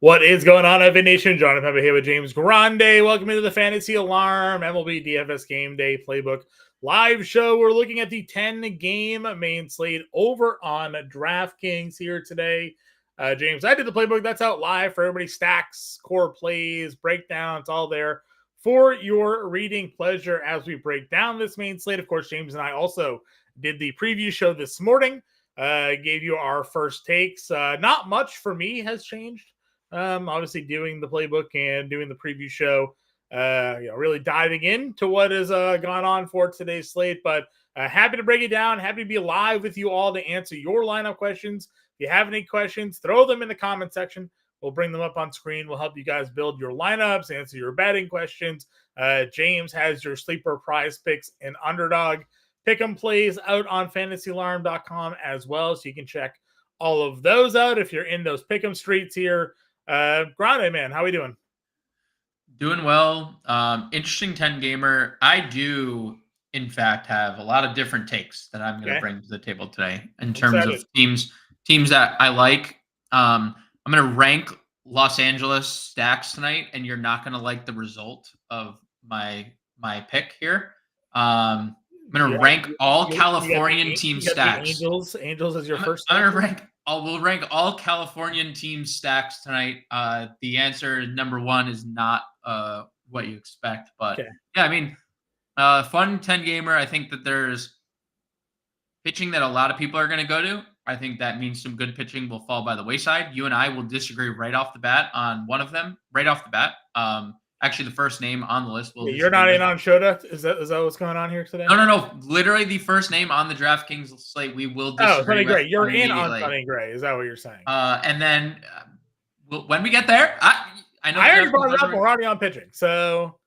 What is going on, Evan Nation? John Impemba here with James Grande. Welcome into the Fantasy Alarm MLB DFS Game Day Playbook live show. We're looking at the 10-game main slate over on DraftKings here today. James, I did the playbook. That's out live for everybody. Stacks, core plays, breakdowns, all there for your reading pleasure as we break down this main slate. Of course, James and I also did the preview show this morning. Gave you our first takes. Not much for me has changed. Obviously doing the playbook and doing the preview show, really diving into what has gone on for today's slate, but happy to break it down. Happy to be live with you all to answer your lineup questions. If you have any questions, throw them in the comment section. We'll bring them up on screen. We'll help you guys build your lineups, answer your betting questions. James has your sleeper prize picks and underdog pick'em plays out on fantasyalarm.com as well. So you can check all of those out if you're in those pick'em streets here. Grande, man, how we doing? Doing well. Interesting 10 gamer. I do, in fact, have a lot of different takes that I'm going to bring to the table today in terms of teams that I like. I'm going to rank Los Angeles stacks tonight, and you're not going to like the result of my pick here. I'm going to rank all Californian team stacks. Angels as your first. I'm going to rank. We'll rank all Californian team stacks tonight. The answer number one is not what you expect, but yeah, I mean, fun 10 gamer. I think that there's pitching that a lot of people are going to go to. I think that means some good pitching will fall by the wayside. You and I will disagree right off the bat on one of them. Right off the bat. Actually, the first name on the list. You're not in on Shota? Is that what's going on here today? No. Literally, the first name on the DraftKings slate we will disagree. Oh, Sonny Gray. You're in on Sonny Gray. Is that what you're saying? And then when we get there, I know I already brought it up. We're already on pitching. So,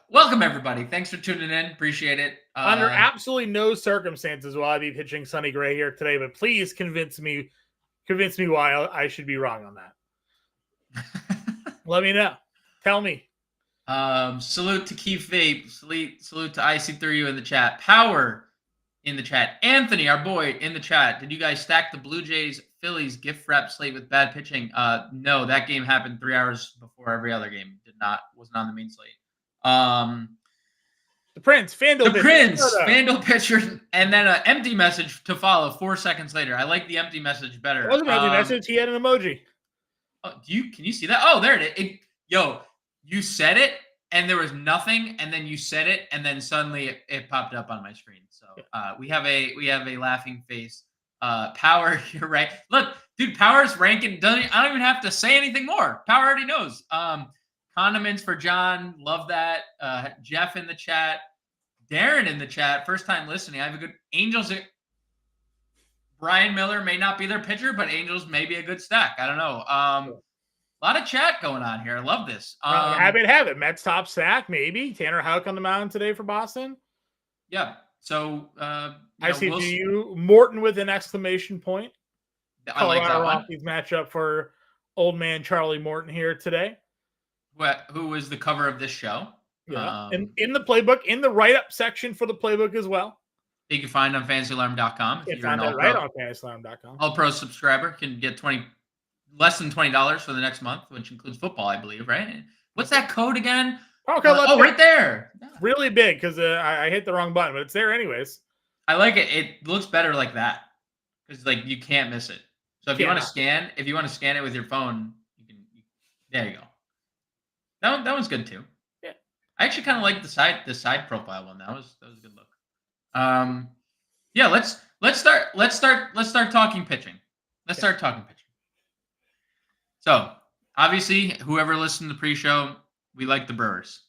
welcome everybody. Thanks for tuning in. Appreciate it. Under absolutely no circumstances will I be pitching Sonny Gray here today. But please convince me why I should be wrong on that. Let me know. Tell me. Salute to Keith Vape. Salute to IC3U in the chat. Power in the chat. Anthony, our boy, in the chat. Did you guys stack the Blue Jays Phillies gift wrap slate with bad pitching? No, that game happened 3 hours before every other game. Wasn't on the main slate. The Prince, FanDuel pitcher, and then an empty message to follow 4 seconds later. I like the empty message better. It wasn't an empty message. He had an emoji. Oh, can you see that? Oh, there it is. Yo, you said it, and there was nothing, and then you said it, and then suddenly it popped up on my screen. So we have a laughing face. Power, you're right. Look, dude, Power's ranking. I don't even have to say anything more. Power already knows. Condiments for John, love that. Jeff in the chat, Darren in the chat, first time listening. I have a good Angels. Brian Miller may not be their pitcher, but Angels may be a good stack. I don't know. A lot of chat going on here. I love this. Have it. Mets top stack, maybe. Tanner Houck on the mound today for Boston. Yeah. So I see you Morton with an exclamation point. I like that one. Rockies matchup for old man Charlie Morton here today. Who is the cover of this show? Yeah. And in the playbook, in the write-up section for the playbook as well. You can find on fantasyalarm.com. You can find that right on fantasyalarm.com. All Pro subscriber can get less than $20 for the next month, which includes football, I believe, right? What's that code again? Right there. It's really big because I hit the wrong button, but it's there anyways. I like it. It looks better like that because you can't miss it. So if you want to scan it with your phone, you can. There you go. That one good too. Yeah. I actually kind of like the side profile one. That was a good look. Yeah. Let's start talking pitching. Let's start talking pitching. So, obviously, whoever listened to the pre-show, we like the Brewers.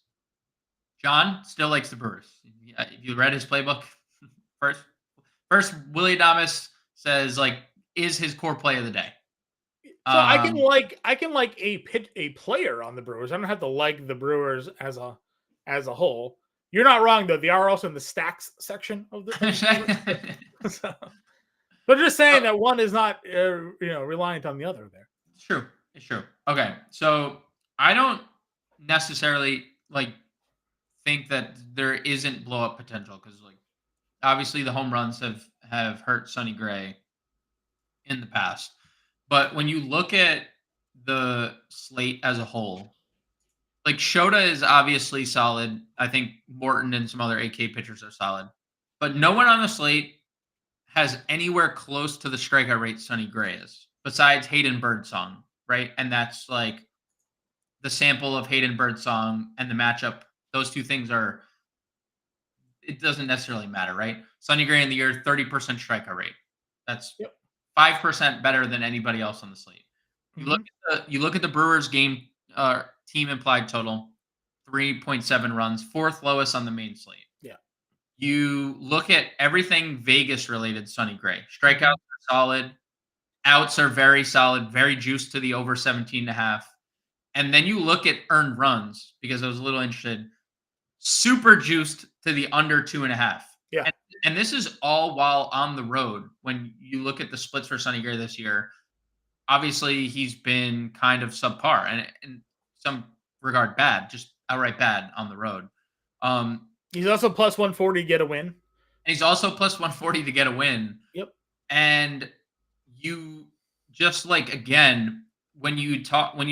John still likes the Brewers. If you read his playbook, first Willie Adames says, is his core play of the day. So I can like a player on the Brewers. I don't have to like the Brewers as a whole. You're not wrong, though. They are also in the stacks section of the so, but just saying that one is not reliant on the other there. It's true. Okay, so I don't necessarily think that there isn't blow up potential because obviously the home runs have hurt Sonny Gray in the past, but when you look at the slate as a whole, like Shota is obviously solid. I think Morton and some other AK pitchers are solid, but no one on the slate has anywhere close to the strikeout rate Sonny Gray is, besides Hayden Birdsong, right? And that's like the sample of Hayden Birdsong and the matchup. Those two things are, it doesn't necessarily matter, right? Sonny Gray in the year, 30% strikeout rate. That's Yep. 5% better than anybody else on the slate. Mm-hmm. You look at the Brewers game team implied total, 3.7 runs, fourth lowest on the main slate. Yeah. You look at everything Vegas related, Sonny Gray. Strikeouts are solid. Outs are very solid, very juiced to the over 17.5. And then you look at earned runs, because I was a little interested, super juiced to the under 2.5. Yeah. And this is all while on the road. When you look at the splits for Sonny Gray this year, obviously he's been kind of subpar and in some regard bad, just outright bad on the road. He's also plus 140 to get a win. And he's also plus 140 to get a win. Yep. And you just like, again, when you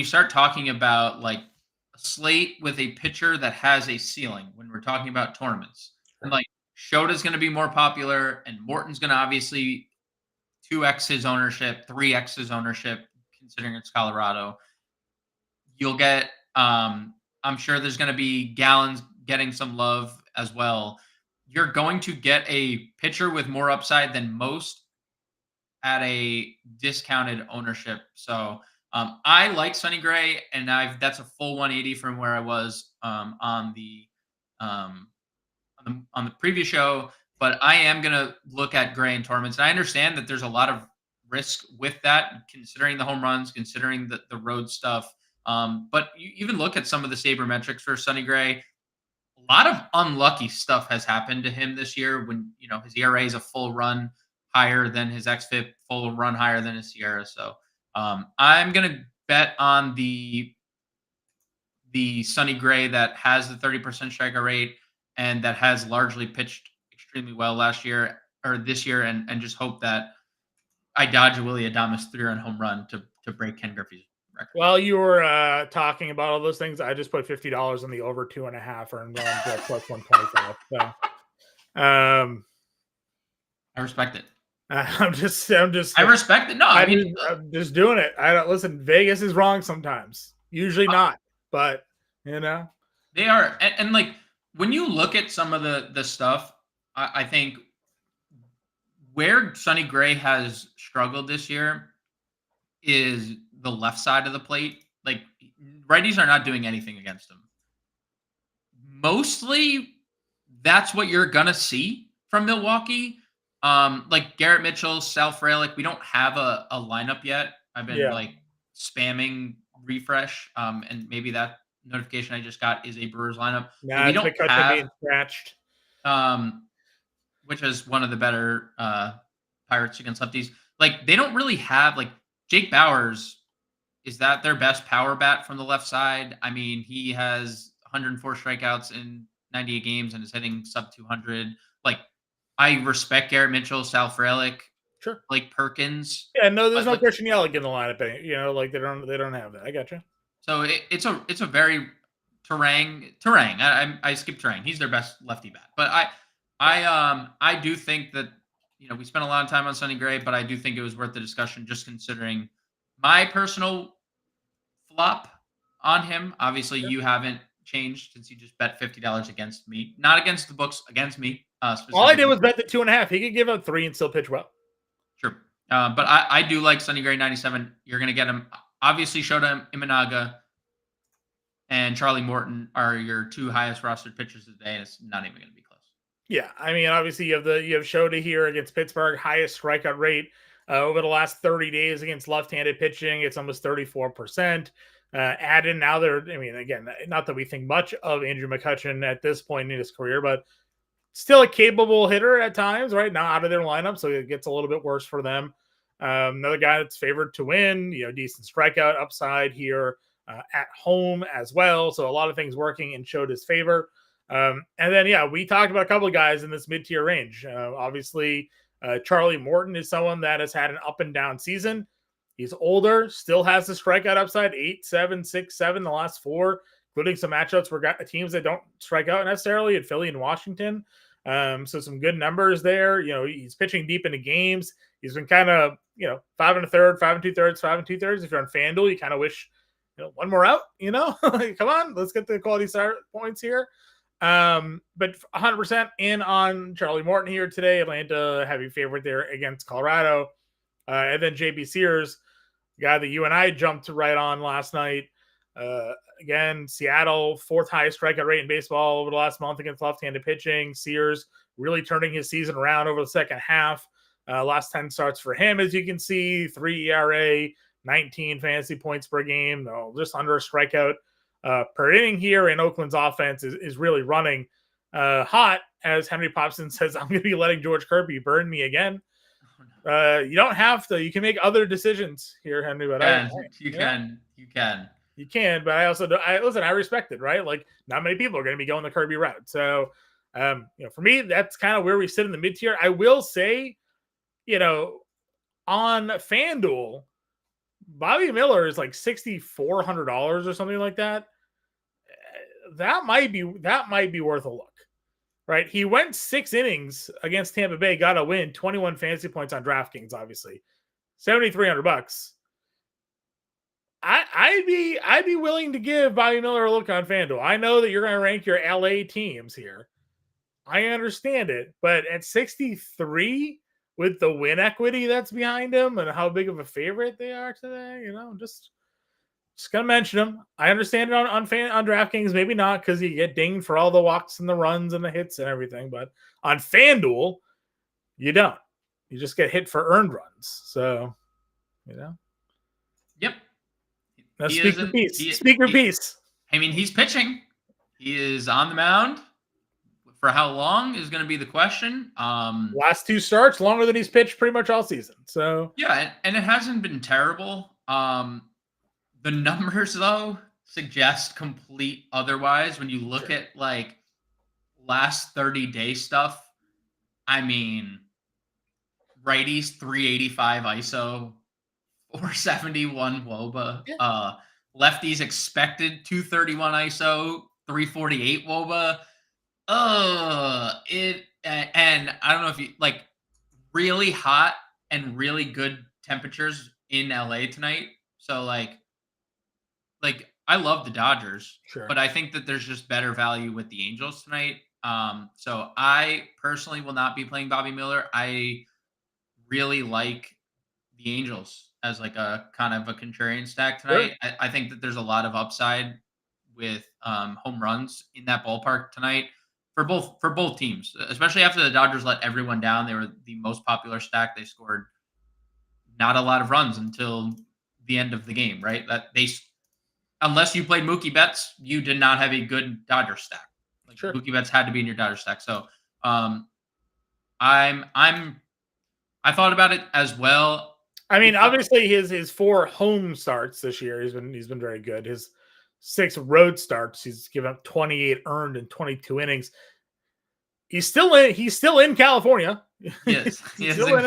start talking about like a slate with a pitcher that has a ceiling, when we're talking about tournaments, and like Shota's going to be more popular and Morton's going to obviously 2x his ownership, 3x his ownership, considering it's Colorado. You'll get, I'm sure there's going to be Gallons getting some love as well. You're going to get a pitcher with more upside than most at a discounted ownership. So I like Sonny Gray, and that's a full 180 from where I was on the previous show. But I am going to look at Gray in tournaments. And I understand that there's a lot of risk with that, considering the home runs, considering the road stuff. But you even look at some of the sabermetrics for Sonny Gray. A lot of unlucky stuff has happened to him this year when, his ERA is a full run higher than his xFIP, full run higher than his Sierra. So I'm going to bet on the Sonny Gray that has the 30% strikeout rate and that has largely pitched extremely well last year or this year, and just hope that I dodge a Willy Adames 3-run home run to break Ken Griffey's record. While you were talking about all those things, I just put $50 on the over 2.5 earned runs at plus 125. So, I respect it. I'm just. I respect it. No, I'm just doing it. I don't listen. Vegas is wrong sometimes. Usually not, but they are. And like when you look at some of the stuff, I think where Sonny Gray has struggled this year is the left side of the plate. Like righties are not doing anything against him. Mostly, that's what you're gonna see from Milwaukee. Like Garrett Mitchell, Sal Frelick, we don't have a lineup yet. I've been like spamming refresh, and maybe that notification I just got is a Brewers lineup. We don't have being scratched. Which is one of the better Pirates against lefties. Like they don't really have like Jake Bauers. Is that their best power bat from the left side? I mean, he has 104 strikeouts in 98 games and is hitting sub 200. Like I respect Garrett Mitchell, Sal Frelick, sure, Blake Perkins. Yeah, no, there's no Christian Yelich in the lineup. Like they don't have that. I gotcha. So it's a very Terang. I skipped Terang. He's their best lefty bat. But I do think that we spent a lot of time on Sonny Gray, but I do think it was worth the discussion just considering my personal flop on him. Obviously, you haven't changed since you just bet $50 against me, not against the books, against me. All I did was bet the 2.5. He could give up 3 and still pitch well. Sure. But I do like Sonny Gray 97. You're going to get him. Obviously, Shota Imanaga and Charlie Morton are your 2 highest rostered pitchers today, and it's not even going to be close. Yeah, I mean, obviously you have Shota here against Pittsburgh, highest strikeout rate over the last 30 days against left-handed pitching. It's almost 34%. Add in now again, not that we think much of Andrew McCutchen at this point in his career, but still a capable hitter at times, right? Now out of their lineup, so it gets a little bit worse for them. Another guy that's favored to win, decent strikeout upside here at home as well. So a lot of things working in Shota's favor. And then, we talked about a couple of guys in this mid-tier range. Obviously, Charlie Morton is someone that has had an up and down season. He's older, still has the strikeout upside, 8, 7, 6, 7 the last 4, including some matchups where teams that don't strike out necessarily at Philly and Washington. So some good numbers there. He's pitching deep into games. He's been kind of, 5 1/3, 5 2/3, 5 2/3. If you're on FanDuel, you kind of wish, one more out, come on, let's get the quality start points here. But 100% in on Charlie Morton here today. Atlanta heavy favorite there against Colorado. And then JB Sears, guy that you and I jumped right on last night. Again, Seattle, 4th highest strikeout rate in baseball over the last month against left-handed pitching. Sears really turning his season around over the second half. Last 10 starts for him, as you can see, 3 ERA, 19 fantasy points per game, just under a strikeout per inning here. And Oakland's offense is really running hot, as Henry Popson says, I'm going to be letting George Kirby burn me again. You don't have to. You can make other decisions here, Henry. But you can. You can, but I also listen. I respect it, right? Like, not many people are going to be going the Kirby route. So, for me, that's kind of where we sit in the mid tier. I will say, on FanDuel, Bobby Miller is like $6,400 or something like that. That might be worth a look. Right, he went 6 innings against Tampa Bay, got a win, 21 fantasy points on DraftKings, obviously, $7,300. I'd be willing to give Bobby Miller a look on FanDuel. I know that you're going to rank your LA teams here. I understand it, but at 63 with the win equity that's behind him and how big of a favorite they are today, just gonna mention them. I understand it on DraftKings, maybe not, because you get dinged for all the walks and the runs and the hits and everything. But on FanDuel, you don't. You just get hit for earned runs. So, Yep. Now speak your piece. Speak your piece. I mean, he's pitching. He is on the mound. For how long is going to be the question. Last 2 starts, longer than he's pitched pretty much all season. So yeah, and it hasn't been terrible. The numbers, though, suggest complete otherwise. When you look at, like, last 30-day stuff, I mean, righties, 385 ISO, 471 WOBA. Yeah. Lefties expected 231 ISO, 348 WOBA. And I don't know if you, like, really hot and really good temperatures in LA tonight. So, like I love the Dodgers, sure, but I think that there's just better value with the Angels tonight. So I personally will not be playing Bobby Miller. I really like the Angels as like a kind of a contrarian stack tonight. Sure. I think that there's a lot of upside with home runs in that ballpark tonight for both teams, especially after the Dodgers let everyone down. They were the most popular stack. They scored not a lot of runs until the end of the game, right? Unless you played Mookie Betts, you did not have a good Dodger stack. Like, sure. Mookie Betts had to be in your Dodger stack. So I thought about it as well. I mean, obviously his 4 home starts this year, he's been very good. His 6 road starts, he's given up 28 earned in 22 innings. He's still in California. Yes, still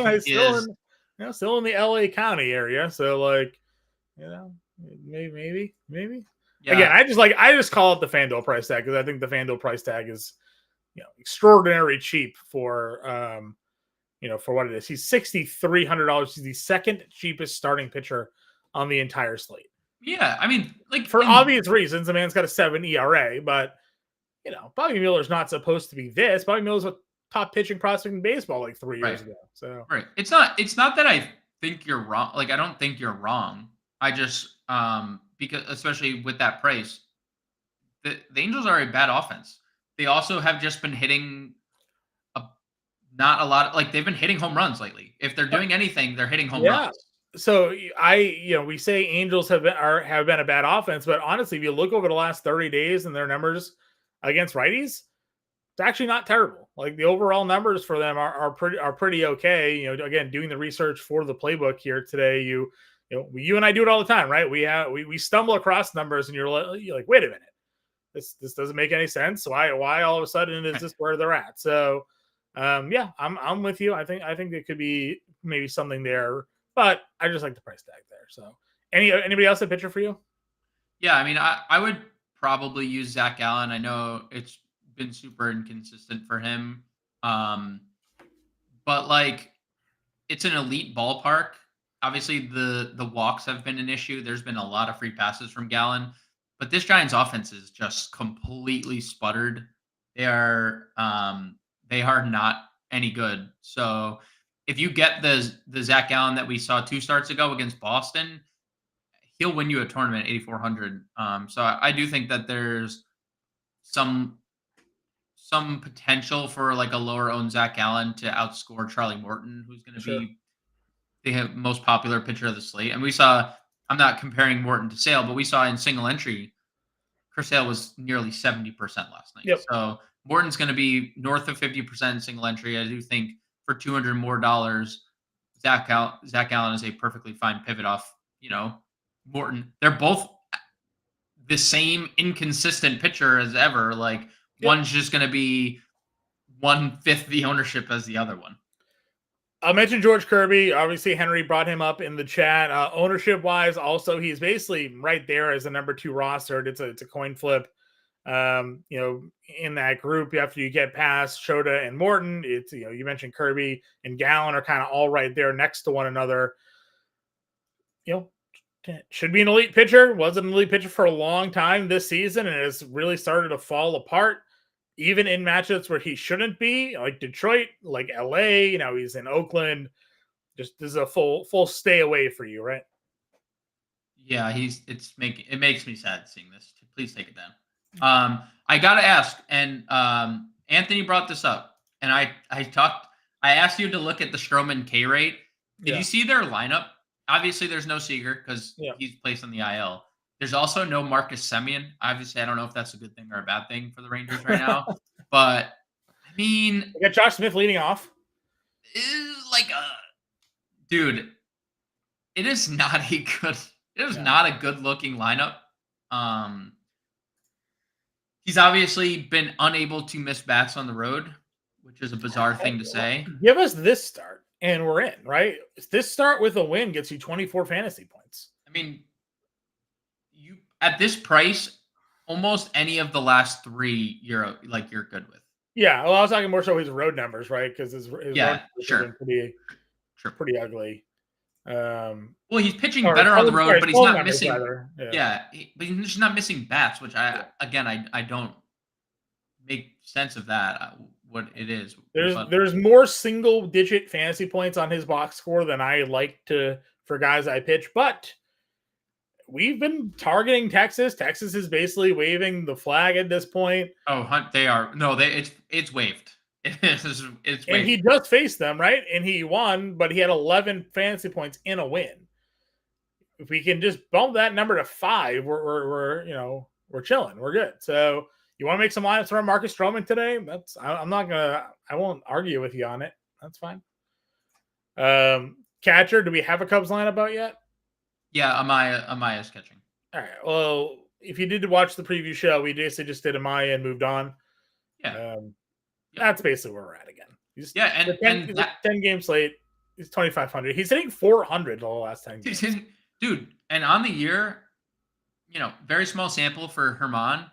in the LA County area. So, like, maybe. Yeah. Again, I just call it the FanDuel price tag because I think the FanDuel price tag is, extraordinarily cheap for for what it is. He's $6,300. He's the second cheapest starting pitcher on the entire slate. Yeah, I mean, like, for obvious reasons, the man's got a 7 ERA, but Bobby Miller's not supposed to be this. Bobby Miller's a top pitching prospect in baseball like 3 years ago. So right, it's not that I think you're wrong. Like, I don't think you're wrong. I just because especially with that price, the Angels are a bad offense. They also have just been hitting not a lot. Like, they've been hitting home runs lately. If they're doing anything, they're hitting home runs. So we say Angels have been a bad offense, but honestly, if you look over the last 30 days and their numbers against righties, it's actually not terrible. Like, the overall numbers for them are pretty okay. Again, doing the research for the playbook here today, you and I do it all the time, right? We stumble across numbers and you're like, wait a minute, this doesn't make any sense. Why all of a sudden is this where they're at? So I'm with you. I think it could be maybe something there but I just like the price tag there. So anybody else a pitcher for you? Yeah, I mean, I would probably use Zach Gallen. I know it's been super inconsistent for him. But like it's an elite ballpark. Obviously, the walks have been an issue. There's been a lot of free passes from Gallen, but this Giants offense is just completely sputtered. They are not any good. So if you get the Zach Gallen that we saw 2 starts ago against Boston, he'll win you a tournament 8,400. So I do think that there's some potential for like a lower owned Zach Gallen to outscore Charlie Morton, who's going to Sure. be the most popular pitcher of the slate. And we saw, I'm not comparing Morton to Sale, but we saw in single entry, Chris Sale was nearly 70% last night. Yep. So Morton's going to be north of 50% in single entry. I do think for $200 more, Zach Gallen is a perfectly fine pivot off, Morton. They're both the same inconsistent pitcher as ever. Like one's just going to be 1/5 the ownership as the other one. I'll mention George Kirby. Obviously, Henry brought him up in the chat. Ownership wise, also he's basically right there as the number 2 rostered. It's a coin flip. In that group, after you get past Shota and Morton, it's you mentioned Kirby and Gallen are kind of all right there next to one another. Should be an elite pitcher. Was an elite pitcher for a long time this season, and has really started to fall apart. Even in matchups where he shouldn't be, like Detroit, like LA, he's in Oakland. Just this is a full stay away for you, right? Yeah, it makes me sad seeing this. Please take it down. I gotta ask, and Anthony brought this up, and I asked you to look at the Stroman K rate. Did you see their lineup? Obviously, there's no Seager because he's placed on the IL. There's also no Marcus Semien. Obviously, I don't know if that's a good thing or a bad thing for the Rangers right now. But I mean, we got Josh Smith leading off. Dude, it is not a good. It is not a good looking lineup. He's obviously been unable to miss bats on the road, which is a bizarre thing to say. Give us this start, and we're in, right? This start with a win gets you 24 fantasy points. I mean, you at this price, almost any of the last 3 you're good with. Yeah, well, I was talking more so his road numbers, right? Because his road numbers have been pretty ugly. Well, he's pitching better on the road, but he's not missing. But he's just not missing bats, which I don't make sense of that. What it is. There's more single digit fantasy points on his box score than I like for guys I pitch, but we've been targeting Texas. Texas is basically waving the flag at this point. Oh, Hunt, they are. No, it's waved. It's waved. And he just faced them, right? And he won, but he had 11 fantasy points in a win. If we can just bump that number to 5, we're chilling. We're good. So you want to make some lineups around Marcus Stroman today? I won't argue with you on it. That's fine. Catcher, do we have a Cubs lineup out yet? Yeah, Amaya's catching. All right. Well, if you did watch the preview show, we basically just did Amaya and moved on. Yeah. That's basically where we're at again. He's 10 game slate. He's 2,500. He's hitting 400 the last 10 games. Dude, and on the year, very small sample for Herman.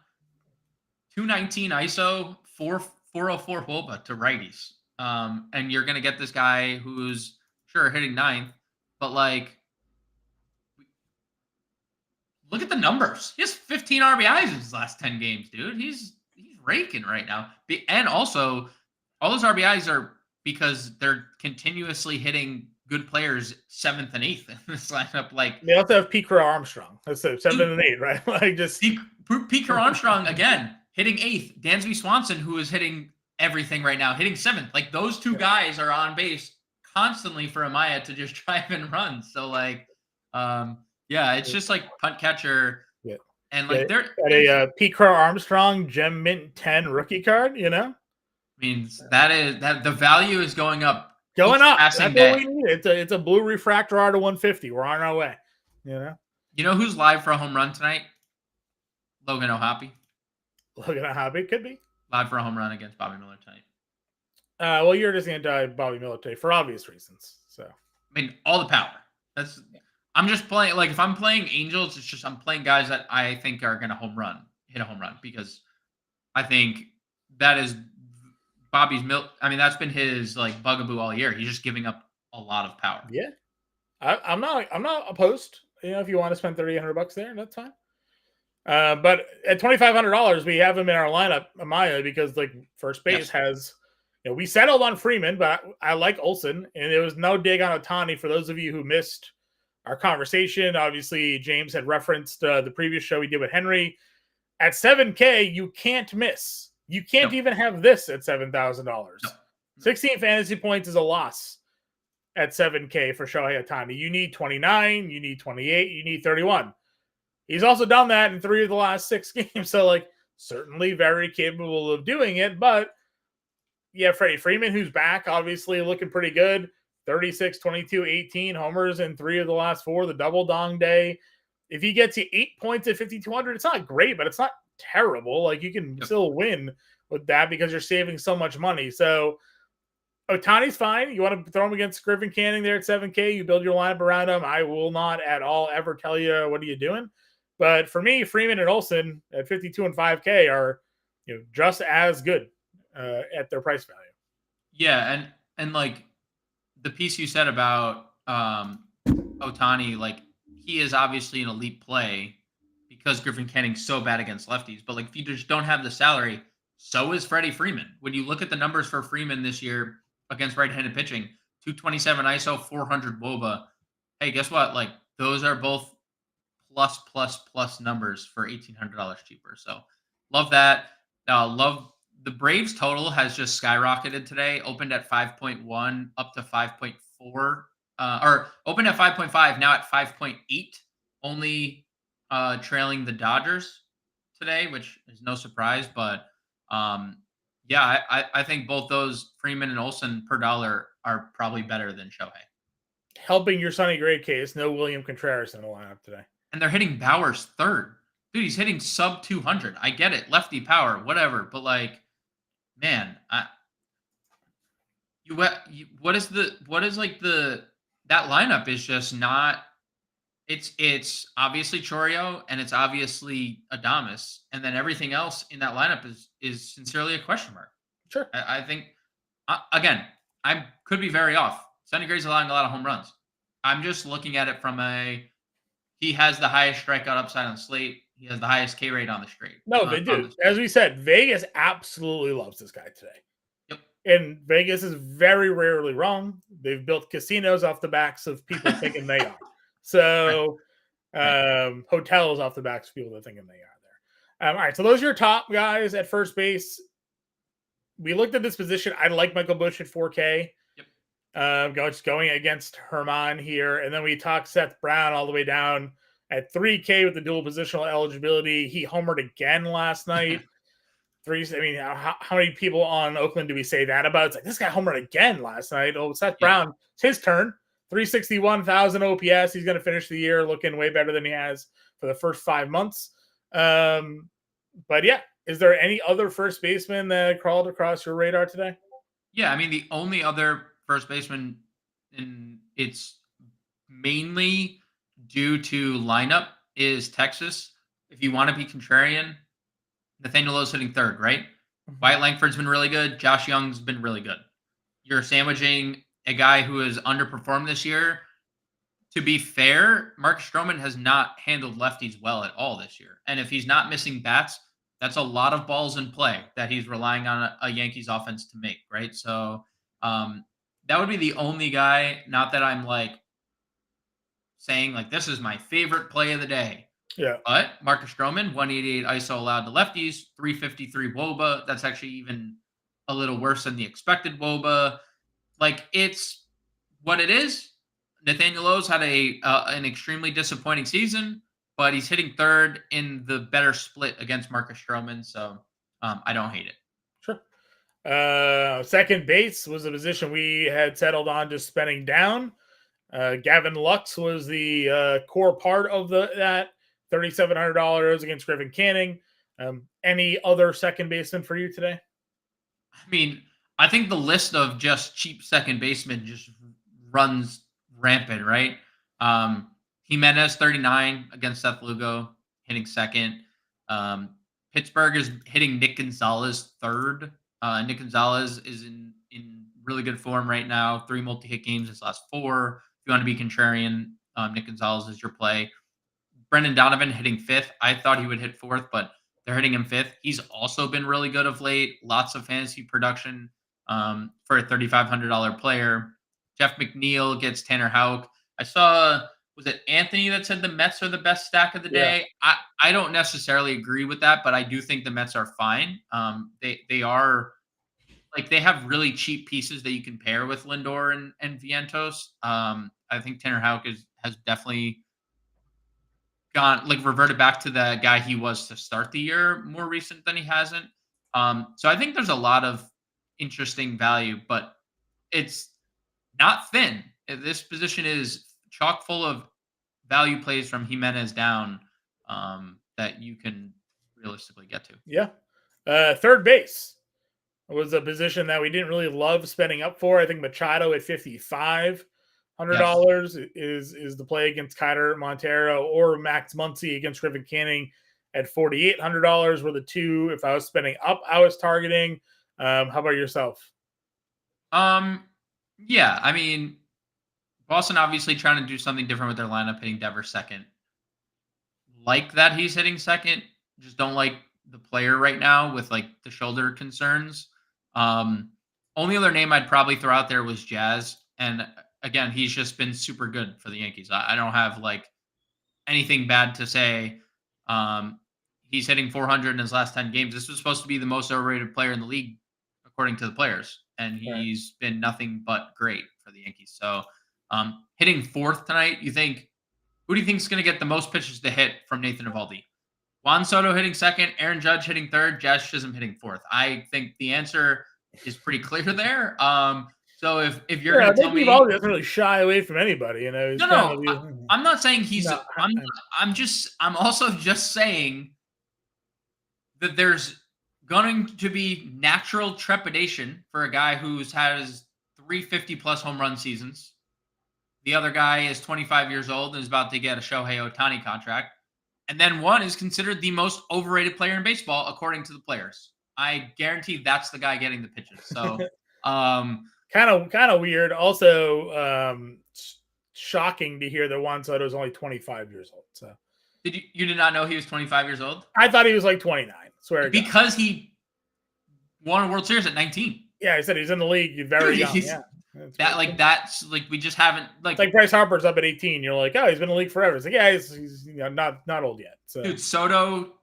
219 ISO, 404 WOBA to righties. And you're gonna get this guy who's hitting 9th, but look at the numbers. He has 15 RBIs in his last 10 games, dude. He's raking right now. And also, all those RBIs are because they're continuously hitting good players 7th and 8th in this lineup. They also have Pete Armstrong. That's 7 and 8, right? Pete Armstrong again hitting 8th. Dansby Swanson, who is hitting everything right now, hitting 7th. Those two guys are on base constantly for Amaya to just drive and run. So it's just punt catcher. Yeah. And they're at a Pete Armstrong Gem Mint 10 rookie card, means that the value is going up. That's what we need. It's a blue refractor R to 150. We're on our way. You know who's live for a home run tonight? Logan O'Hoppe. Logan O'Hoppe could be live for a home run against Bobby Miller tonight. Well, you're just anti Bobby Miller today for obvious reasons. So all the power. I'm just playing, like, if I'm playing Angels, it's just I'm playing guys that I think are going to hit a home run, because I think that is Bobby's milk. I mean, that's been his like bugaboo all year. He's just giving up a lot of power. Yeah, I'm not opposed. If you want to spend $3,800 there, that's fine. But at $2,500, we have him in our lineup, Amaya, because like first base has, we settled on Freeman, but I like Olsen, and there was no dig on Ohtani. For those of you who missed our conversation, obviously James had referenced the previous show we did with Henry. At $7K, you can't miss. You can't even have this at $7,000. 16 fantasy points is a loss at $7K for Shohei Ohtani. You need 29, you need 28, you need 31. He's also done that in 3 of the last 6 games. So, like, certainly very capable of doing it. But, yeah, Freddie Freeman, who's back, obviously looking pretty good. 36, 22, 18 homers in 3 of the last 4, the double dong day. If he gets you 8 points at 5,200, it's not great, but it's not terrible. Like, you can still win with that because you're saving so much money. So, Ohtani's fine. You want to throw him against Griffin Canning there at 7K. You build your lineup around him. I will not at all ever tell you what are you doing. But for me, Freeman and Olsen at 52 and 5K are just as good at their price value. Yeah, and like the piece you said about Ohtani, like he is obviously an elite play because Griffin Kenning's so bad against lefties. But like if you just don't have the salary, so is Freddie Freeman. When you look at the numbers for Freeman this year against right-handed pitching, 227 ISO, 400 WOBA. Hey, guess what? Like those are both plus numbers for $1,800 cheaper. So love that. Love the Braves total has just skyrocketed today. Opened at 5.1 up to 5.4, or opened at 5.5, now at 5.8. Only trailing the Dodgers today, which is no surprise. But yeah, I think both those Freeman and Olsen per dollar are probably better than Shohei. Helping your Sonny Gray case, no William Contreras in the lineup today. And they're hitting Bauer's third. Dude, he's hitting sub 200. I get it. Lefty power, whatever. But like, man, that lineup is just not, it's obviously Choreo and it's obviously Adames. And then everything else in that lineup is sincerely a question mark. Sure. I think, again, I could be very off. Sonny Gray's allowing a lot of home runs. I'm just looking at it from he has the highest strikeout upside on the slate. He has the highest K rate on the straight. No, they do. As we said, Vegas absolutely loves this guy today. Yep. And Vegas is very rarely wrong. They've built casinos off the backs of people thinking they are. So, hotels off the backs of people that thinking they are there. All right, so those are your top guys at first base. We looked at this position. I like Michael Busch at 4K. Just going against Herman here. And then we talked Seth Brown all the way down at 3K with the dual positional eligibility. He homered again last night. How many people on Oakland do we say that about? It's like, this guy homered again last night. Oh, Seth Brown, it's his turn. 361,000 OPS. He's going to finish the year looking way better than he has for the first 5 months. But yeah, is there any other first baseman that crawled across your radar today? Yeah, I mean, the only other first baseman, and it's mainly due to lineup, is Texas. If you want to be contrarian, Nathaniel Lowe's hitting third, right? Mm-hmm. Wyatt Langford's been really good. Josh Young's been really good. You're sandwiching a guy who has underperformed this year. To be fair, Marcus Stroman has not handled lefties well at all this year. And if he's not missing bats, that's a lot of balls in play that he's relying on a Yankees offense to make, right? So that would be the only guy, not that I'm like saying like this is my favorite play of the day. Yeah. But Marcus Stroman, 188 ISO allowed to lefties, 353 WOBA. That's actually even a little worse than the expected WOBA. Like, it's what it is. Nathaniel Lowe's had an extremely disappointing season, but he's hitting third in the better split against Marcus Stroman. So I don't hate it. Sure. Second base was a position we had settled on just spending down. Gavin Lux was the core part of that $3,700 against Griffin Canning. Any other second baseman for you today? I mean, I think the list of just cheap second basemen just runs rampant, right? Jimenez 39 against Seth Lugo, hitting second. Pittsburgh is hitting Nick Gonzalez third. Nick Gonzalez is in really good form right now. 3 multi-hit games his last 4. If you want to be contrarian, Nick Gonzalez is your play. Brendan Donovan hitting 5th. I thought he would hit 4th, but they're hitting him 5th. He's also been really good of late. Lots of fantasy production for a $3,500 player. Jeff McNeil gets Tanner Houck. I saw, was it Anthony that said the Mets are the best stack of the day? I don't necessarily agree with that, but I do think the Mets are fine. They are, like, they have really cheap pieces that you can pair with Lindor and Vientos. I think Tanner Houck has definitely reverted back to the guy he was to start the year, more recent than he hasn't. So I think there's a lot of interesting value, but it's not thin. This position is chock full of value plays from Jimenez down that you can realistically get to. Yeah. Third base was a position that we didn't really love spending up for. I think Machado at $5,500 is the play against Kyler Montero, or Max Muncy against Griffin Canning at $4,800 were the two. If I was spending up, I was targeting. How about yourself? Yeah, I mean, Boston obviously trying to do something different with their lineup, hitting Devers second. Like that he's hitting second. Just don't like the player right now with like the shoulder concerns. Only other name I'd probably throw out there was Jazz. And again, he's just been super good for the Yankees. I don't have like anything bad to say. He's hitting 400 in his last 10 games. This was supposed to be the most overrated player in the league, according to the players. And he's been nothing but great for the Yankees. So hitting 4th tonight, who do you think is going to get the most pitches to hit from Nathan Eovaldi? Juan Soto hitting 2nd, Aaron Judge hitting 3rd, Jazz Chisholm hitting 4th. I think the answer is pretty clear there. So if you're going to tell me, Eovaldi doesn't really shy away from anybody, you know. I'm not saying he's. No, I'm also just saying that there's going to be natural trepidation for a guy who's has 350+ home run seasons. The other guy is 25 years old and is about to get a Shohei Ohtani contract. And then one is considered the most overrated player in baseball, according to the players. I guarantee that's the guy getting the pitches. So, kind of weird. Also, shocking to hear that Juan Soto is only 25 years old. So, you did not know he was 25 years old? I thought he was like 29. Swear because he won a World Series at 19. Yeah, I said he's in the league very young. Yeah. That's we just haven't it's like Bryce Harper's up at 18. You're like, oh, he's been in the league forever. It's like, yeah, he's not old yet. So. Dude, Soto,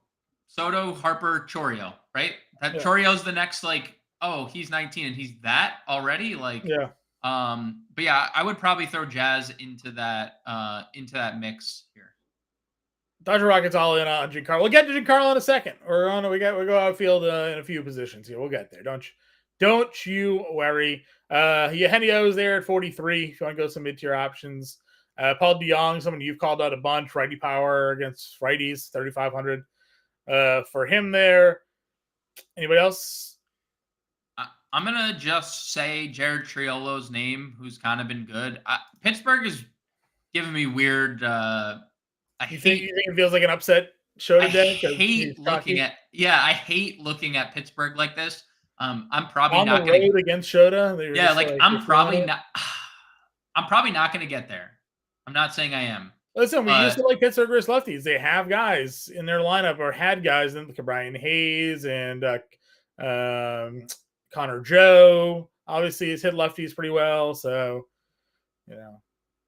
Harper, Chourio, right? Chorio's the next he's 19 and he's that already. But yeah, I would probably throw Jazz into that mix here. Dodger Rockets all in on Giancarlo. We'll get to Giancarlo in a second. We go outfield in a few positions here. We'll get there. Don't you worry. Eugenio's there at 43. If you want to go some mid-tier options. Paul DeJong, someone you've called out a bunch. Righty power against righties, 3,500 for him there. Anybody else? I'm gonna just say Jared Triolo's name, who's kind of been good. Pittsburgh is giving me weird. You think it feels like an upset show today? I hate looking at Pittsburgh like this. I'm probably on not the road against Shota. I'm probably not. I'm probably not going to get there. I'm not saying I am. Listen, we used to like Pittsburgh versus lefties. They have guys in their lineup, or had guys in Brian Hayes and Connor Joe. Obviously, he's hit lefties pretty well. So,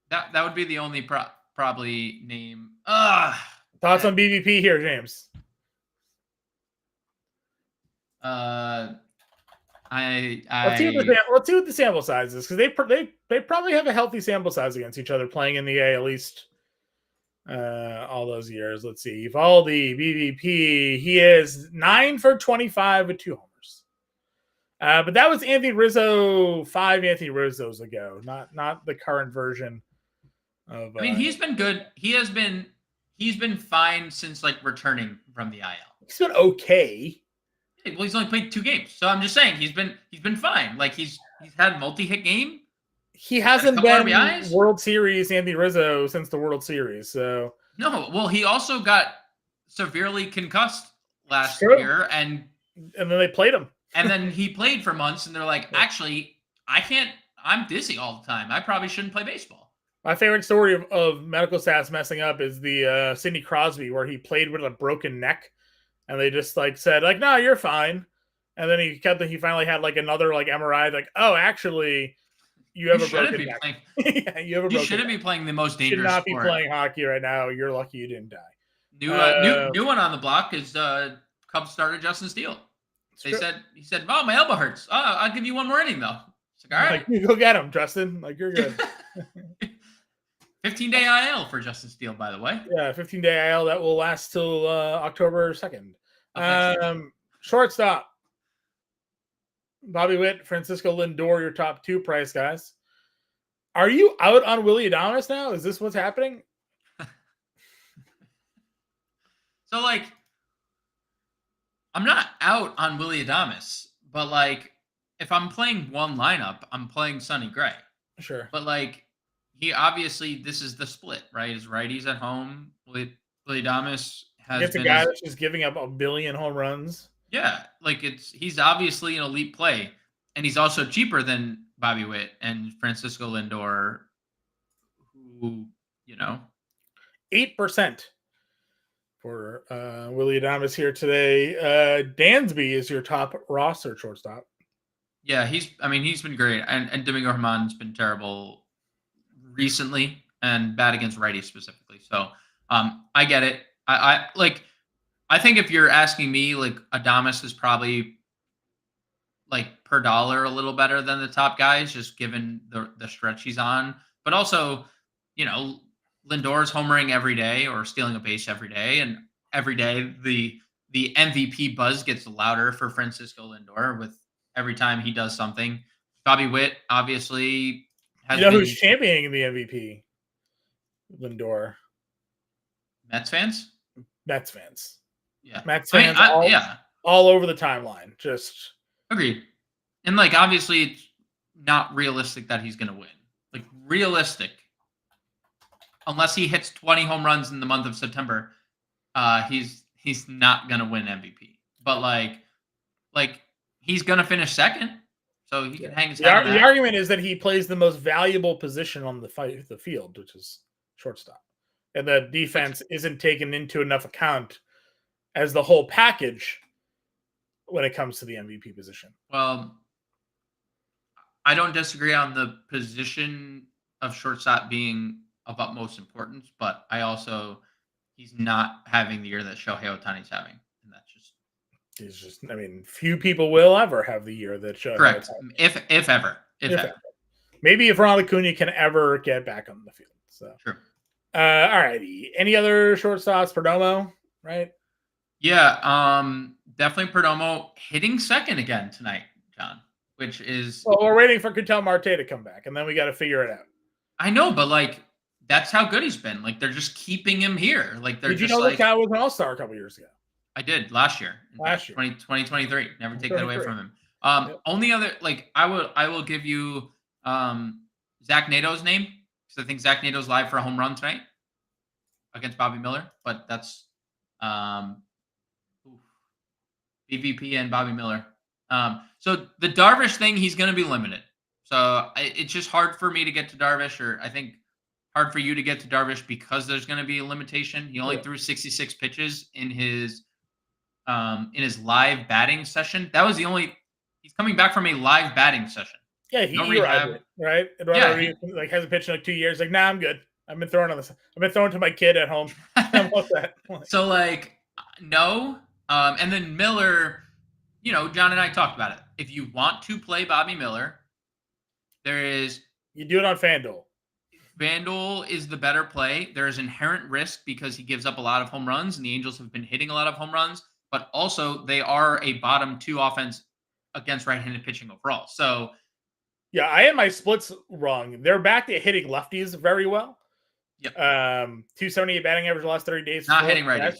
that would be the only probably name. Thoughts on BVP here, James? Let's see what the sample size is, because they probably have a healthy sample size against each other playing in the A at least all those years. Let's see. Eovaldi, BVP, he is 9 for 25 with 2 homers. But that was Anthony Rizzo 5 Anthony Rizzos ago, not the current version of. I mean, he's been good. He's been fine since returning from the IL. He's been okay. Well, he's only played 2 games, so I'm just saying he's been fine. He's had a multi-hit game. He hasn't couple been RBIs? World Series Andy Rizzo since the World Series, so No, well, he also got severely concussed last true. year, and then they played him. and then he played for months, and they're like, Yeah. actually, I can't. I'm dizzy all the time. I probably shouldn't play baseball. My favorite story of medical staffs messing up is the Sidney Crosby, where he played with a broken neck, and they just like said like, "No, you're fine," and then he finally had like another like MRI, like, "Oh, actually, you have a broken neck." Yeah, you have a broken. You shouldn't be playing the most dangerous. Should not sport. be playing hockey right now. You're lucky you didn't die. New one on the block is Cubs starter Justin Steele. He said, "Oh, my elbow hurts. Oh, I'll give you one more inning though." It's like, all right, like, you go get him, Justin. Like, you're good. 15-day IL for Justin Steele, by the way. Yeah, 15-day IL that will last till October 2nd. Shortstop. Bobby Witt, Francisco Lindor, your top 2 price guys. Are you out on Willy Adames now? Is this what's happening? So, like, I'm not out on Willy Adames, but, like, if I'm playing one lineup, I'm playing Sonny Gray. Sure. But, like, he obviously, this is the split, right? His righties at home. Willy Adames has been a guy that's just giving up 1 billion home runs. Yeah, like he's obviously an elite play, and he's also cheaper than Bobby Witt and Francisco Lindor, who 8% for Willy Adames here today. Dansby is your top roster shortstop. Yeah, he's been great, and Domingo Germán's been terrible recently and bad against righties specifically. So I get it. I think if you're asking me, like, Adames is probably like per dollar a little better than the top guys, just given the stretch he's on. But also, Lindor's homering every day or stealing a base every day, and every day the MVP buzz gets louder for Francisco Lindor with every time he does something. Bobby Witt obviously has. Who's championing the MVP? Lindor. Mets fans. Yeah, Mets fans all over the timeline. Just agreed. And, like, obviously it's not realistic that he's going to win. Like, realistic, unless he hits 20 home runs in the month of September, he's not going to win MVP. But like he's going to finish second, so he can hang his hat. The argument is that he plays the most valuable position on the field, which is shortstop, and the defense isn't taken into enough account as the whole package when it comes to the MVP position. Well, I don't disagree on the position of shortstop being of utmost importance, but he's not having the year that Shohei Ohtani's having, and that's just. Few people will ever have the year that Shohei. Correct. If ever. Maybe if Ronald Acuna can ever get back on the field. So true. All righty. Any other shortstops? Perdomo, right? Yeah, definitely Perdomo hitting second again tonight, John, which is... Well, we're waiting for Ketel Marte to come back, and then we got to figure it out. I know, but, like, that's how good he's been. Like, they're just keeping him here. Like, they're Did you just know this guy was an all-star a couple years ago? I did, last year. 2023. Never take that away from him. Only other, like, I will give you Zach Nato's name, because I think Zach Nato's live for a home run tonight against Bobby Miller, but that's... BVP and Bobby Miller. So the Darvish thing, he's going to be limited. So it's just hard for me to get to Darvish, or I think hard for you to get to Darvish because there's going to be a limitation. He only threw 66 pitches in his live batting session. That was the only. He's coming back from a live batting session. Yeah, he rehab, right? He hasn't pitched in like 2 years. Like, nah, I'm good. I've been throwing to my kid at home. What's that? So, like, no. And then Miller, John and I talked about it. If you want to play Bobby Miller, you do it on FanDuel. FanDuel is the better play. There is inherent risk because he gives up a lot of home runs, and the Angels have been hitting a lot of home runs, but also they are a bottom 2 offense against right-handed pitching overall. So, yeah, I had my splits wrong. They're back to hitting lefties very well. Yep. 278 batting average the last 30 days. Not hitting righties.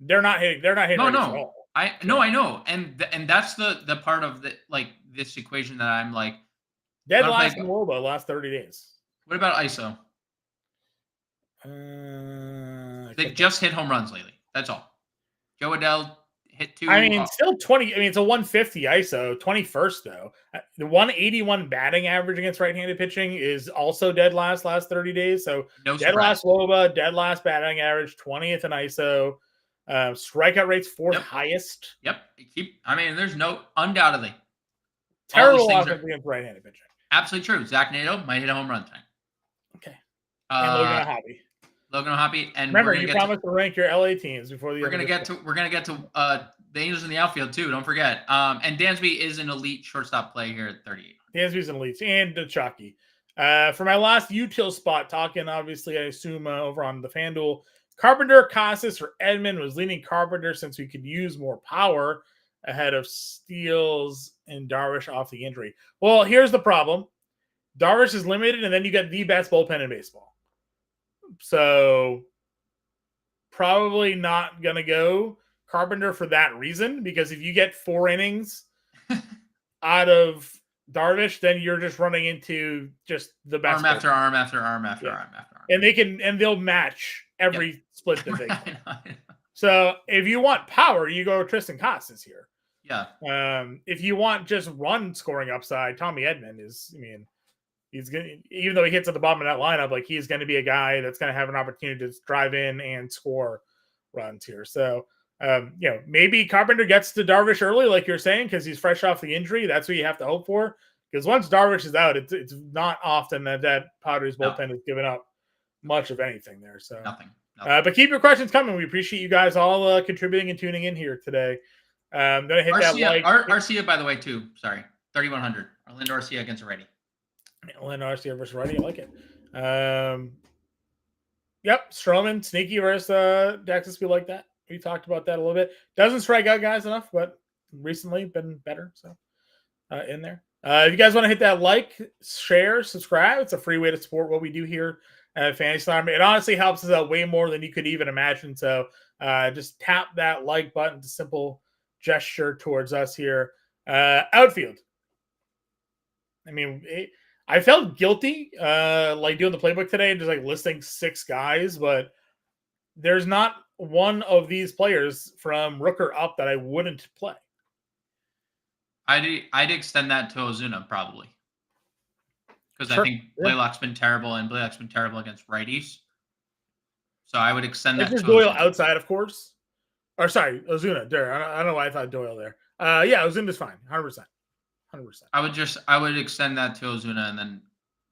They're not hitting. At all. I know, and that's the part of the, like, this equation that I'm like, Dead last in Woba last 30 days. What about ISO? They've just hit home runs lately. That's all. Joe Adell hit 2. I mean, still 20. I mean, it's a 150 ISO, 21st though. The 181 batting average against right-handed pitching is also dead last 30 days. So no dead last WOBA, dead last batting average, 20th in ISO. Strikeout rate's 4th highest. Yep. I mean, there's no undoubtedly terrible offense against right-handed pitching. Absolutely true. Zach Nato might hit a home run tonight. Okay. And Logan O'Hoppe. Logan O'Hoppe, and remember, you promised to rank your LA teams before the. We're gonna get to the Angels in the outfield too. Don't forget. And Dansby is an elite shortstop play here at 38. Dansby's an elite, and Chucky. For my last util spot, talking obviously, I assume over on the FanDuel, Carpenter, Casas, or Edman was leaning Carpenter since we could use more power ahead of Steals and Darvish off the injury. Well, here's the problem: Darvish is limited, and then you got the best bullpen in baseball. So probably not going to go Carpenter for that reason, because if you get 4 innings out of Darvish, then you're just running into just the best arm after arm after arm after arm after arm. And they'll match every split that they get. So if you want power, you go Tristan Casas here. Yeah. If you want just run scoring upside, Tommy Edman is, I mean, he's going to, even though he hits at the bottom of that lineup, like he's going to be a guy that's going to have an opportunity to drive in and score runs here. So, maybe Carpenter gets to Darvish early, like you're saying, because he's fresh off the injury. That's what you have to hope for. Because once Darvish is out, it's not often that Padres bullpen has given up much of anything there. So nothing. But keep your questions coming. We appreciate you guys all contributing and tuning in here today. I'm going to hit that like. Arcia, by the way, too. Sorry. 3,100. Orlando Arcia against Reddy. Orlando Arcia versus Reddy. I like it. Yep. Stroman, sneaky versus Texas. We like that. We talked about that a little bit. Doesn't strike out guys enough, but recently been better. So in there. If you guys want to hit that like, share, subscribe, it's a free way to support what we do here at Fantasy Alarm. It honestly helps us out way more than you could even imagine. So just tap that like button. It's a simple gesture towards us here. Outfield. I mean, I felt guilty like doing the playbook today and just like listing 6 guys, but there's not one of these players from Rooker up that I wouldn't play. I'd extend that to Ozuna probably, because I think Blaylock's been terrible, and Blaylock's been terrible against righties. So I would extend that to Doyle Ozuna. Outside, of course. Or sorry, Ozuna. There, I don't know why I thought Doyle there. Yeah, Ozuna's fine, 100%. 100%. I would extend that to Ozuna and then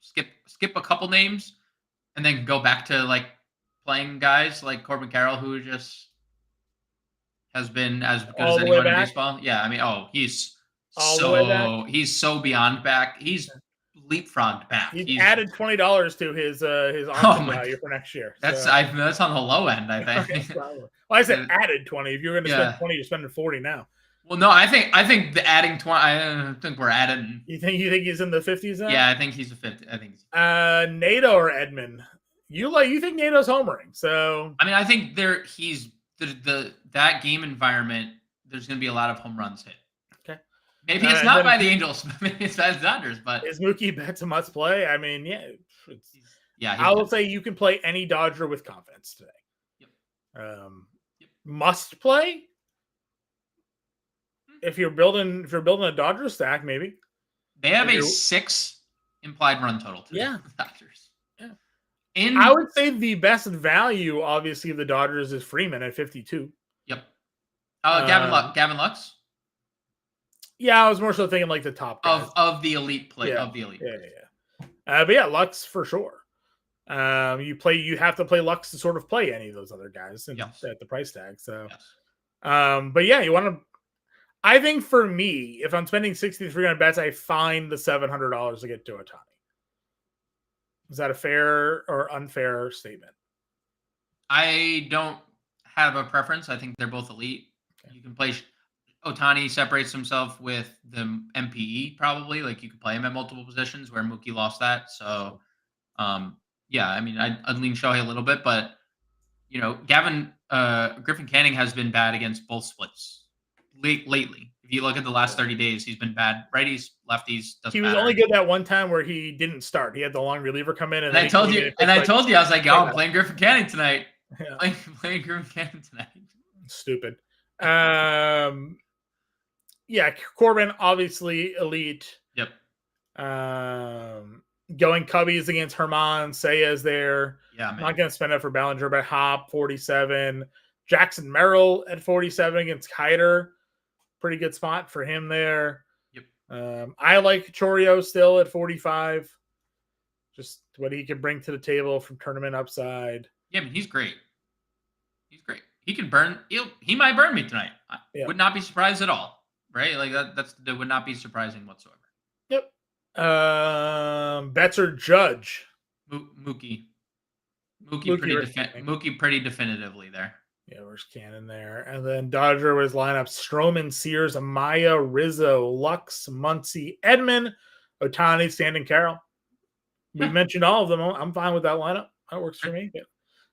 skip a couple names, and then go back to like playing guys like Corbin Carroll, who just has been as good as anyone in baseball. Yeah, I mean, he's so beyond back. He's leapfrogged back. He's added $20 to his option value for next year. That's on the low end, I think. Well, I said added 20. If you're going to spend 20, you're spending 40 now. Well, no, I think the adding 20. I think we're adding. You think he's in the 50s now? Yeah, I think he's a 50. I think. Nato or Edman? You think Nato's homering? So I mean, I think that game environment. There's going to be a lot of home runs hit. Okay. Maybe it's not by the Angels. Maybe it's by the Dodgers. But is Mookie Betts a must play? I mean, yeah. I will say you can play any Dodger with confidence today. Yep. Must play. If you're building a Dodger stack, maybe they have a 6 implied run total. Yeah, Dodgers. Yeah, I would say the best value, obviously, of the Dodgers is Freeman at 52. Yep. Gavin Lux. Yeah, I was more so thinking like the top guys. of the elite play of the elite. Yeah. But yeah, Lux for sure. You have to play Lux to sort of play any of those other guys at the price tag. So, but yeah, you want to. I think for me, if I'm spending 63 on bets, I find the $700 to get to Ohtani. Is that a fair or unfair statement? I don't have a preference. I think they're both elite. Okay. You can play. Ohtani separates himself with the MPE probably. Like you could play him at multiple positions where Mookie lost that. So, yeah, I mean, I'd lean Shohei a little bit, but Griffin Canning has been bad against both splits lately. If you look at the last 30 days, he's been bad. Righties, lefties, doesn't He was matter. only good that one time where he didn't start. He had the long reliever come in, And I told you, I was like, "Oh, I'm playing Griffin Canning tonight. Yeah. Playing Griffin Canning tonight." Stupid. Yeah, Corbin obviously elite. Yep. Going Cubbies against Herman. Sayas there. Yeah, man. Not going to spend it for Ballinger, but Hop 47. Jackson Merrill at 47 against Kiter. Pretty good spot for him there. Yep. I like Chorio still at 45. Just what he can bring to the table from tournament upside. Yeah, I mean, he's great. He's great. He can burn. He might burn me tonight. I would not be surprised at all. Right? Like that would not be surprising whatsoever. Yep. Betts or Judge? Mookie pretty definitively there. Yeah, where's Cannon there? And then Dodger was lineup Stroman, Sears, Amaya, Rizzo, Lux, Muncy, Edman, Ohtani, Stanton, Carroll. We mentioned all of them. I'm fine with that lineup. That works for me. Yeah.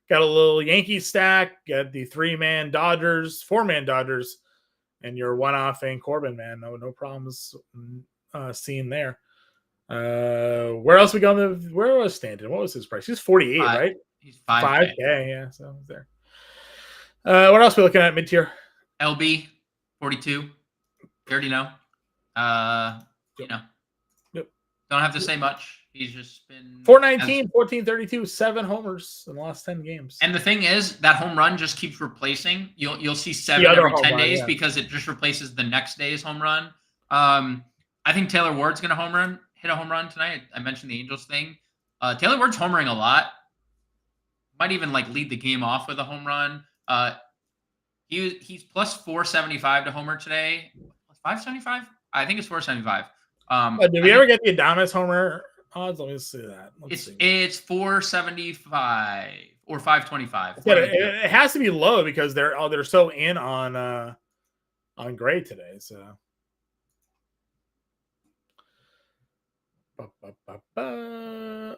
Got a little Yankee stack. Got the 4-man Dodgers, and your one-off and Corbin, man. No problems seeing there. Where else we going? Where was Stanton? What was his price? He's 48, right? He's 5K. Yeah, so there. What else are we looking at mid-tier? LB 42. You already know. You know. Yep. Don't have to say much. He's just been 419, 1432, 7 homers in the last 10 games. And the thing is, that home run just keeps replacing. You'll see 7 every 10 days because it just replaces the next day's home run. I think Taylor Ward's going to hit a home run tonight. I mentioned the Angels thing. Taylor Ward's homering a lot. Might even lead the game off with a home run. He's plus 475 to homer today. 575? I think it's 475. Did we ever get the Adames homer odds? Let me see that. It's 475 or 525. It has to be low because they're so in on Gray today. So. All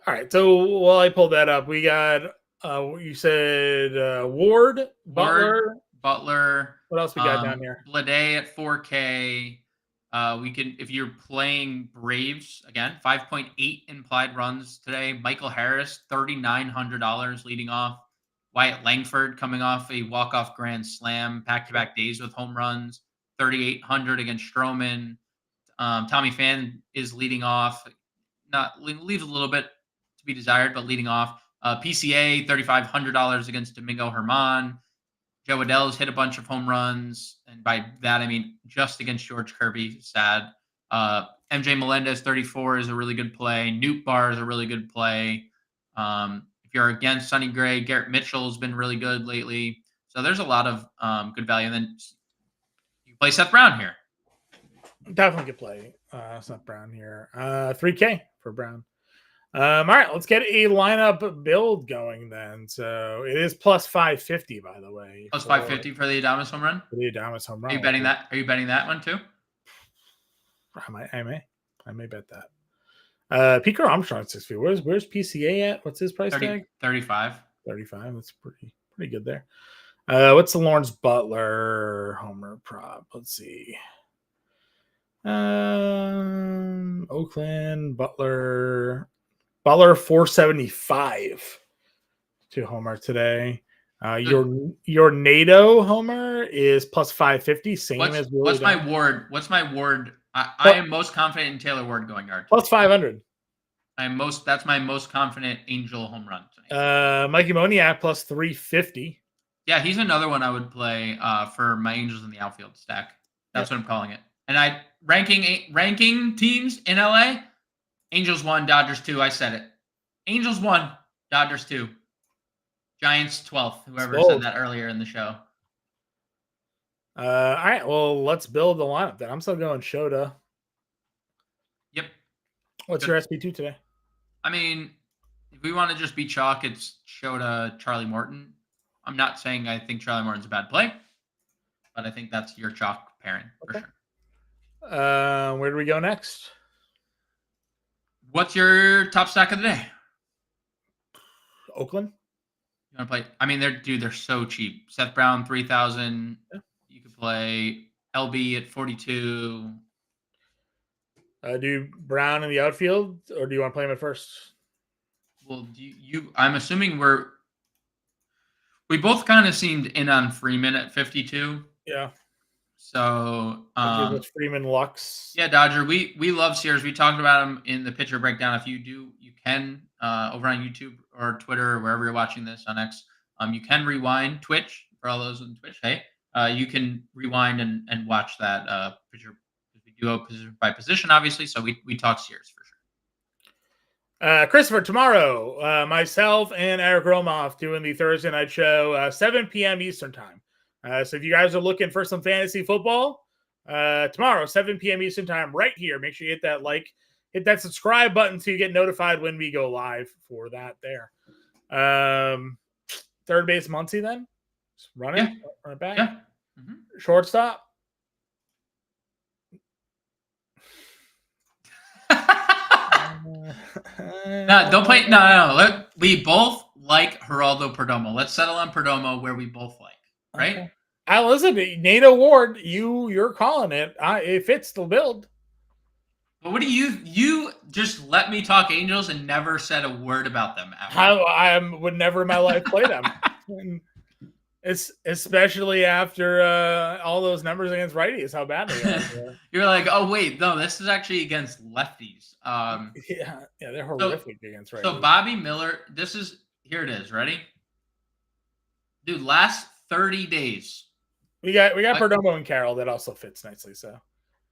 right. So while I pulled that up, we got you said Ward, Butler. What else we got down here? Blade at 4K. We can, if you're playing Braves again, 5.8 implied runs today. Michael Harris, $3,900 leading off. Wyatt Langford coming off a walk-off grand slam, back-to-back days with home runs. 3,800 against Stroman. Tommy Pham is leading off. Leaves a little bit to be desired, but leading off. PCA, $3,500 against Domingo Germán. Joe Adell's hit a bunch of home runs, and by that I mean just against George Kirby. Sad. MJ Melendez, 34, is a really good play. Newt Bar is a really good play. If you're against Sonny Gray, Garrett Mitchell's been really good lately. So there's a lot of good value. And then you play Seth Brown here. Definitely could play Seth Brown here. 3K for Brown. All right, let's get a lineup build going then. So it is plus 550, by the way. Plus 550 for the Adames home run? For the Adames home run. Are you betting that? Are you betting that one too? I may bet that. Pico Armstrong 6 feet. Where's PCA at? What's his price tag? 35. 35. That's pretty good there. What's the Lawrence Butler homer prop? Let's see. Oakland Butler 475 to homer today. Your NATO homer is plus 550, same as what's my Ward? I am most confident in Taylor Ward going yard. Plus 500. That's my most confident Angel home run tonight. Mikey Moniak plus 350. Yeah, he's another one I would play for my Angels in the outfield stack. That's what I'm calling it. And ranking teams in LA. Angels 1, Dodgers 2. I said it. Angels 1, Dodgers 2. Giants 12th. Whoever said that earlier in the show. All right. Well, let's build the lineup then. I'm still going Shota. Yep. What's your SP2 today? I mean, if we want to just be chalk, it's Shota, Charlie Morton. I'm not saying I think Charlie Morton's a bad play, but I think that's your chalk pairing for sure. Where do we go next? What's your top stack of the day? Oakland. You want to play? I mean, they're so cheap. Seth Brown, 3,000. Yeah. You could play LB at 42. Do Brown in the outfield, or do you want to play him at first? Well, I'm assuming we both kind of seemed in on Freeman at 52. Yeah. So That gives us Freeman Lux. Yeah, Dodger. We love Sears. We talked about him in the pitcher breakdown. If you can over on YouTube or Twitter or wherever you're watching this on X. You can rewind Twitch for all those on Twitch. Hey, you can rewind and watch that pitcher. We do go position by position, obviously. So we talk Sears for sure. Christopher, tomorrow, myself and Eric Romoff doing the Thursday night show, 7 p.m. Eastern time. So if you guys are looking for some fantasy football, tomorrow, 7 p.m. Eastern time, right here. Make sure you hit that like, hit that subscribe button so you get notified when we go live for that there. Third base, Muncy then? Just running back. Yeah. Mm-hmm. Shortstop. No, don't play. No. We both like Geraldo Perdomo. Let's settle on Perdomo where we both like, right? Okay. Listen, Nato Ward, you're calling it. It fits the build. But what do you just let me talk Angels and never said a word about them ever. I would never in my life play them. It's especially after all those numbers against righties, how bad they are. You're like, oh wait, no, this is actually against lefties. Yeah, they're horrific against righties. So Bobby Miller, here it is. Ready, dude? Last 30 days, we got Perdomo and Carroll that also fits nicely. So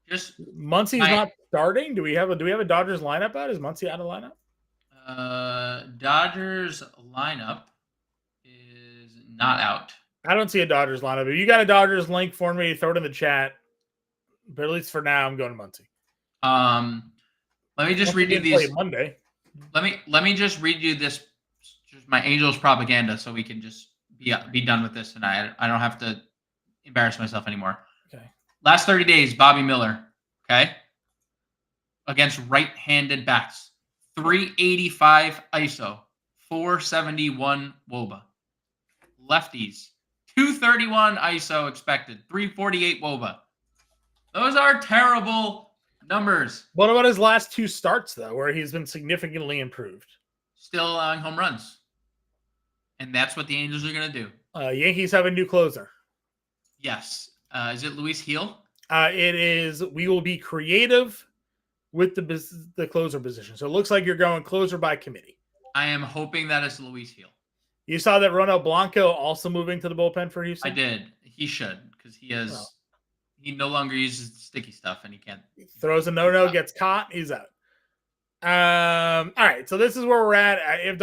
just Muncy's not starting. Do we have a Dodgers lineup out? Is Muncy out of lineup? Dodgers lineup is not out. I don't see a Dodgers lineup. If you got a Dodgers link for me, throw it in the chat. But at least for now, I'm going to Muncy. Let me just read you these. Monday. Let me just read you this. Just my Angels propaganda, so we can just be done with this tonight. I don't have to embarrass myself anymore. Okay. Last 30 days, Bobby Miller. Okay. Against right-handed bats, 385 ISO, 471 WOBA. Lefties, 231 ISO expected, 348 WOBA. Those are terrible numbers. What about his last two starts, though, where he's been significantly improved? Still allowing home runs. And that's what the Angels are going to do. Yankees have a new closer. Yes. Is it Luis Gil? It is. We will be creative with the closer position. So it looks like you're going closer by committee. I am hoping that it's Luis Gil. You saw that Ronald Blanco also moving to the bullpen for Houston? I did. He should, because he no longer uses sticky stuff and he can't. He throws a no-no, gets caught, he's out. All right, so this is where we're at.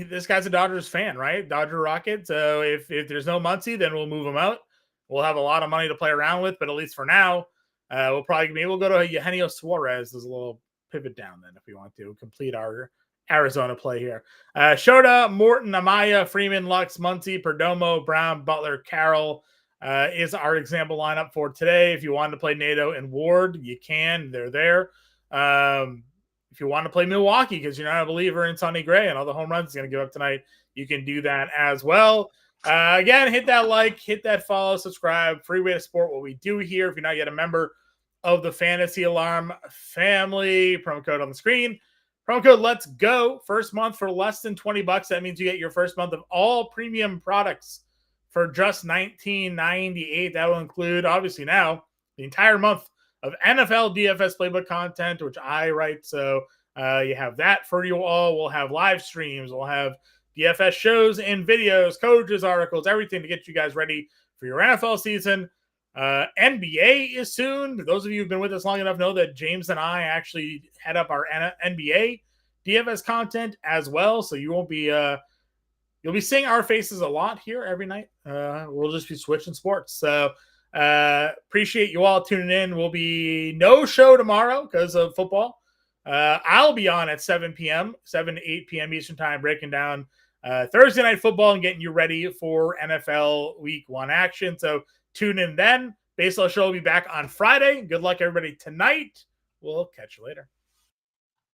This guy's a Dodgers fan, right? Dodger Rocket. So if there's no Muncy, then we'll move him out. We'll have a lot of money to play around with, but at least for now, we'll go to Eugenio Suarez. There's a little pivot down then if we want to complete our Arizona play here. Shota, Morton, Amaya, Freeman, Lux, Muncy, Perdomo, Brown, Butler, Carroll is our example lineup for today. If you want to play Nato and Ward, you can. They're there. If you want to play Milwaukee because you're not a believer in Sonny Gray and all the home runs he's going to give up tonight, you can do that as well. Again, hit that like, hit that follow, subscribe. Free way to support what we do here. If you're not yet a member of the Fantasy Alarm family, promo code on the screen. Promo code Let's Go. First month for less than $20. That means you get your first month of all premium products for just $19.98. That will include, obviously now, the entire month of NFL DFS playbook content, which I write. So you have that for you all. We'll have live streams. We'll have DFS shows and videos, coaches, articles, everything to get you guys ready for your NFL season. NBA is soon. Those of you who've been with us long enough know that James and I actually head up our NBA DFS content as well. So you won't be you'll be seeing our faces a lot here every night. We'll just be switching sports. So appreciate you all tuning in. We'll be no show tomorrow because of football. I'll be on at 7 to 8 p.m. Eastern time, breaking down Thursday night football and getting you ready for NFL Week 1 action. So tune in then. Baseball show will be back on Friday. Good luck, everybody, tonight. We'll catch you later.